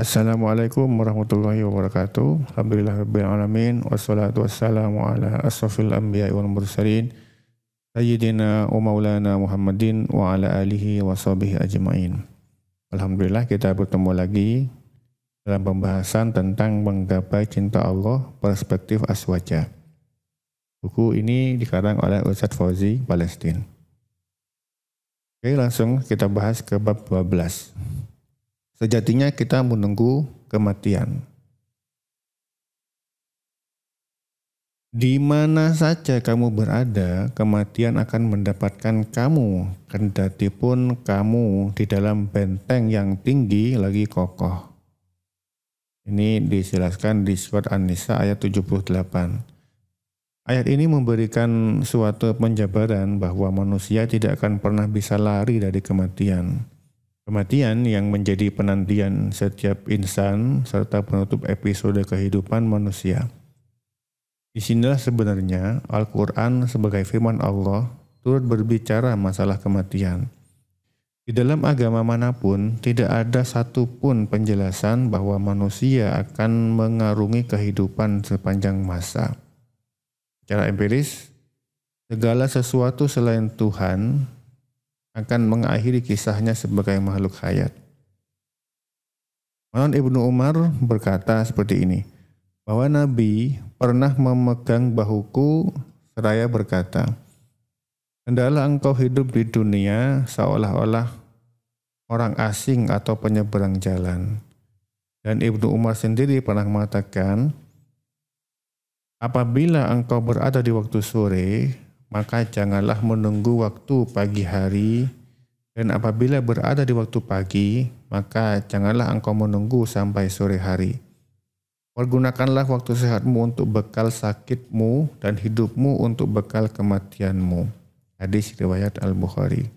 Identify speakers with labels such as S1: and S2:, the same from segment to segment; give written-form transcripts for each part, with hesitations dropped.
S1: Assalamualaikum warahmatullahi wabarakatuh. Alhamdulillahirabbil alamin wassalatu wassalamu ala asrofil anbiya'i wal mursalin sayyidina wa maulana Muhammadin wa ala alihi wa sahbihi ajmain. Alhamdulillah kita bertemu lagi dalam pembahasan tentang menggapai cinta Allah perspektif aswaja. Buku ini dikarang oleh Ustadz Fauzi Palestine. Oke, langsung kita bahas ke bab 12. Sejatinya kita menunggu kematian. Di mana saja kamu berada, kematian akan mendapatkan kamu, kendati pun kamu di dalam benteng yang tinggi lagi kokoh. Ini dijelaskan di surat An-Nisa ayat 78. Ayat ini memberikan suatu penjabaran bahwa manusia tidak akan pernah bisa lari dari kematian. Kematian yang menjadi penantian setiap insan serta penutup episode kehidupan manusia. Disinilah sebenarnya Al-Quran sebagai firman Allah turut berbicara masalah kematian. Di dalam agama manapun tidak ada satupun penjelasan bahwa manusia akan mengarungi kehidupan sepanjang masa. Secara empiris, segala sesuatu selain Tuhan akan mengakhiri kisahnya sebagai makhluk hayat. Maulana Ibnu Umar berkata seperti ini, bahwa Nabi pernah memegang bahuku seraya berkata, "Hendaklah engkau hidup di dunia seolah-olah orang asing atau penyeberang jalan." Dan Ibnu Umar sendiri pernah mengatakan, "Apabila engkau berada di waktu sore, maka janganlah menunggu waktu pagi hari, dan apabila berada di waktu pagi, maka janganlah engkau menunggu sampai sore hari. Pergunakanlah waktu sehatmu untuk bekal sakitmu dan hidupmu untuk bekal kematianmu." Hadis riwayat Al-Bukhari.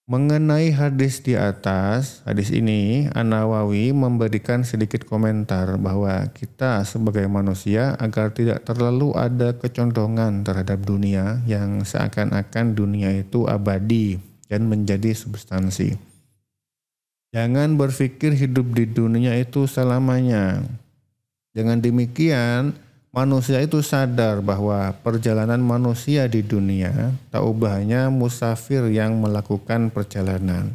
S1: Mengenai hadis di atas, hadis ini An-Nawawi memberikan sedikit komentar bahwa kita sebagai manusia agar tidak terlalu ada kecondongan terhadap dunia yang seakan-akan dunia itu abadi dan menjadi substansi. Jangan berpikir hidup di dunia itu selamanya. Dengan demikian, manusia itu sadar bahwa perjalanan manusia di dunia tak ubahnya musafir yang melakukan perjalanan.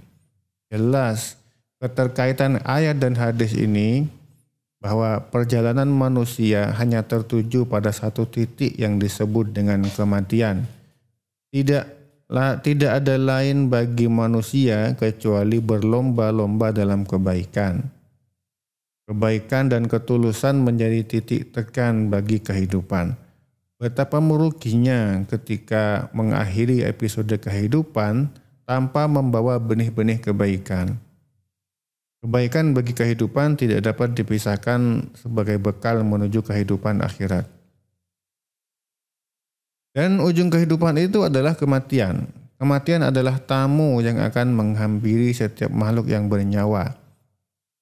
S1: Jelas keterkaitan ayat dan hadis ini bahwa perjalanan manusia hanya tertuju pada satu titik yang disebut dengan kematian. Tidak ada lain bagi manusia kecuali berlomba-lomba dalam kebaikan. Kebaikan dan ketulusan menjadi titik tekan bagi kehidupan. Betapa meruginya ketika mengakhiri episode kehidupan tanpa membawa benih-benih kebaikan. Kebaikan bagi kehidupan tidak dapat dipisahkan sebagai bekal menuju kehidupan akhirat. Dan ujung kehidupan itu adalah kematian. Kematian adalah tamu yang akan menghampiri setiap makhluk yang bernyawa.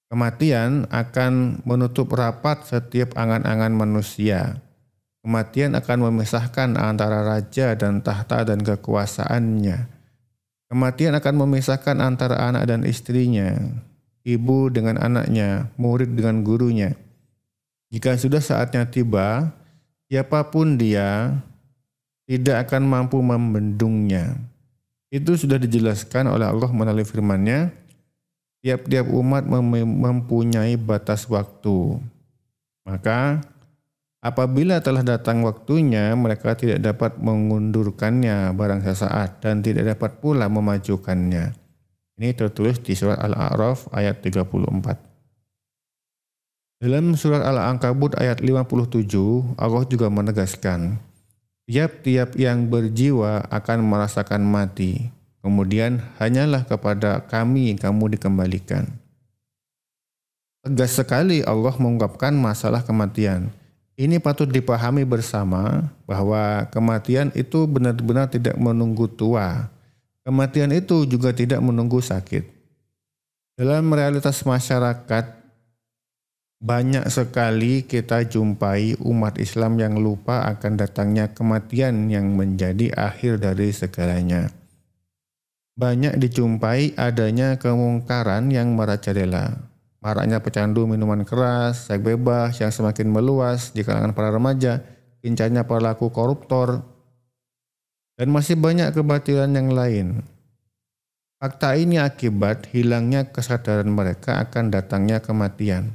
S1: Kematian akan menutup rapat setiap angan-angan manusia. Kematian akan memisahkan antara raja dan tahta dan kekuasaannya. Kematian akan memisahkan antara anak dan istrinya, ibu dengan anaknya, murid dengan gurunya. Jika sudah saatnya tiba, siapapun dia tidak akan mampu membendungnya. Itu sudah dijelaskan oleh Allah melalui firman-Nya. Tiap-tiap umat mempunyai batas waktu. Maka apabila telah datang waktunya, mereka tidak dapat mengundurkannya barang sesaat dan tidak dapat pula memajukannya. Ini tertulis di surat Al-A'raf ayat 34. Dalam surat Al-Ankabut ayat 57, Allah juga menegaskan, tiap-tiap yang berjiwa akan merasakan mati. Kemudian hanyalah kepada kami kamu dikembalikan. Tegas sekali Allah mengungkapkan masalah kematian. Ini patut dipahami bersama bahwa kematian itu benar-benar tidak menunggu tua. Kematian itu juga tidak menunggu sakit. Dalam realitas masyarakat, banyak sekali kita jumpai umat Islam yang lupa akan datangnya kematian yang menjadi akhir dari segalanya. banyak dijumpai adanya kemungkaran yang merajalela. Maraknya pecandu minuman keras, seks bebas yang semakin meluas di kalangan para remaja, gencarnya pelaku koruptor, dan masih banyak kebatilan yang lain. Fakta ini akibat hilangnya kesadaran mereka akan datangnya kematian.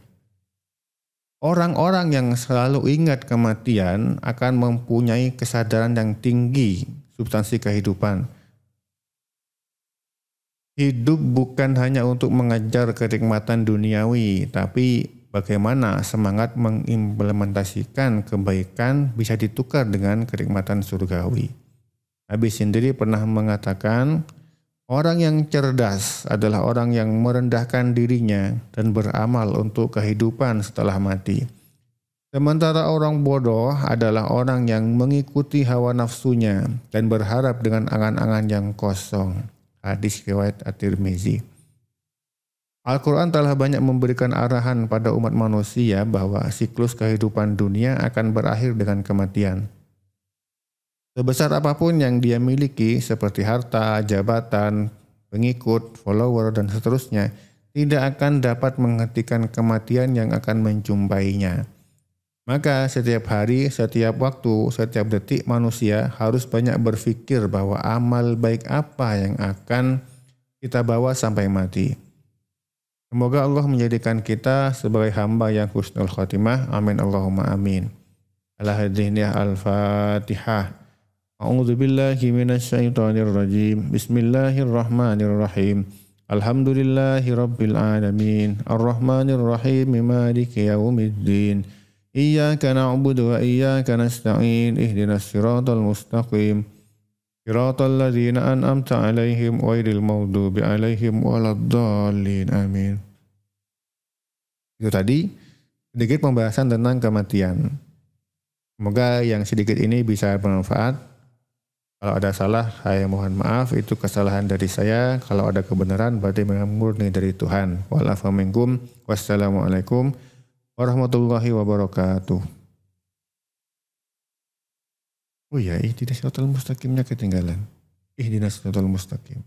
S1: Orang-orang yang selalu ingat kematian akan mempunyai kesadaran yang tinggi substansi kehidupan. Hidup bukan hanya untuk mengejar kenikmatan duniawi, tapi bagaimana semangat mengimplementasikan kebaikan bisa ditukar dengan kenikmatan surgawi. Nabi sendiri pernah mengatakan, orang yang cerdas adalah orang yang merendahkan dirinya dan beramal untuk kehidupan setelah mati. Sementara orang bodoh adalah orang yang mengikuti hawa nafsunya dan berharap dengan angan-angan yang kosong. Hadis riwayat At-Tirmizi. Al-Quran telah banyak memberikan arahan pada umat manusia bahwa siklus kehidupan dunia akan berakhir dengan kematian. Sebesar apapun yang dia miliki seperti harta, jabatan, pengikut, follower, dan seterusnya, tidak akan dapat menghentikan kematian yang akan menjumpainya. Maka setiap hari, setiap waktu, setiap detik manusia harus banyak berpikir bahwa amal baik apa yang akan kita bawa sampai mati. Semoga Allah menjadikan kita sebagai hamba yang husnul khotimah. Amin Allahumma amin. Al-Hadiniyah Al-Fatihah. A'udzu billahi minasyaitonir rajim. Bismillahirrahmanirrahim. Alhamdulillahi rabbil alamin. Arrahmanir rahim. Maliki yaumiddin. Iyyaka na'budu wa iyyaka nasta'in. Ihdinas siratal mustaqim. Siratal ladzina an'amta 'alaihim ghairil maghdubi 'alaihim waladdallin. Amin. Itu tadi sedikit pembahasan tentang kematian. Semoga yang sedikit ini bisa bermanfaat. Kalau ada salah, saya mohon maaf, itu kesalahan dari saya. Kalau ada kebenaran, berarti memang murni dari Tuhan. Wa'alafu minkum. Wassalamualaikum warahmatullahi wabarakatuh. Oh iya, ihdinas siratal mustaqimnya ketinggalan. Ihdinas siratal mustaqim.